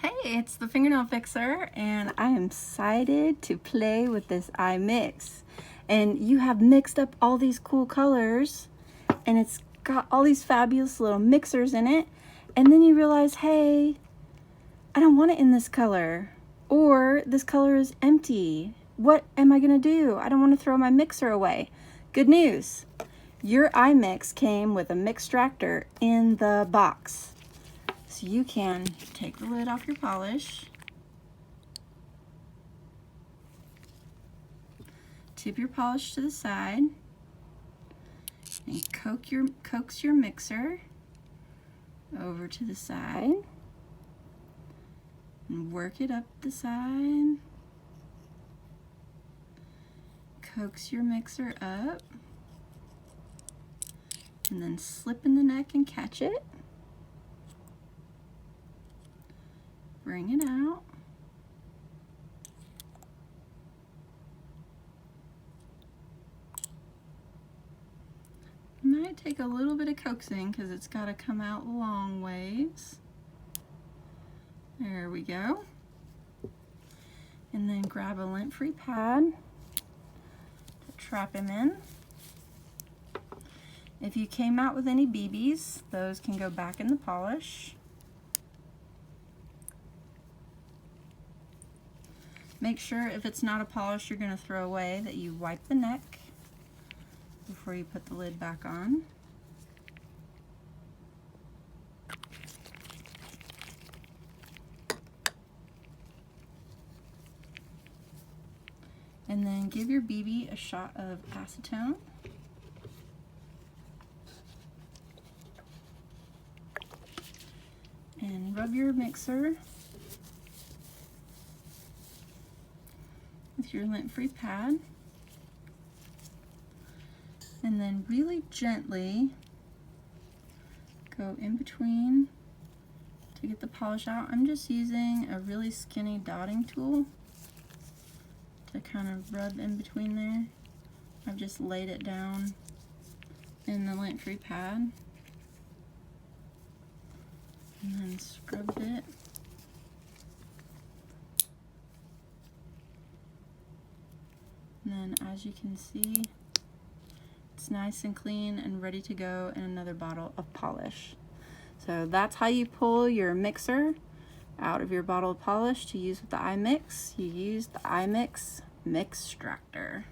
Hey, it's the Fingernail Fixer, and I am excited to play with this imix. And you have mixed up all these cool colors, and it's got all these fabulous little mixers in it. And then you realize, hey, I don't want it in this color, or this color is empty. What am I gonna do? I don't want to throw my mixer away. Good news, your imix came with a Mixtractor in the box. So you can take the lid off your polish, tip your polish to the side, and coax your mixer over to the side, and work it up the side. Coax your mixer up, and then slip in the neck and catch it. Bring it out. It might take a little bit of coaxing because it's got to come out long ways. There we go. And then grab a lint-free pad to trap him in. If you came out with any BBs, those can go back in the polish. Make sure if it's not a polish you're going to throw away that you wipe the neck before you put the lid back on. And then give your BB a shot of acetone. And rub your mixer with your lint-free pad, and then really gently go in between to get the polish out. I'm just using a really skinny dotting tool to kind of rub in between there. I've just laid it down in the lint-free pad and then scrubbed it. And then, as you can see, it's nice and clean and ready to go in another bottle of polish. So that's how you pull your mixer out of your bottle of polish to use with the imix. You use the imix Mixtractor.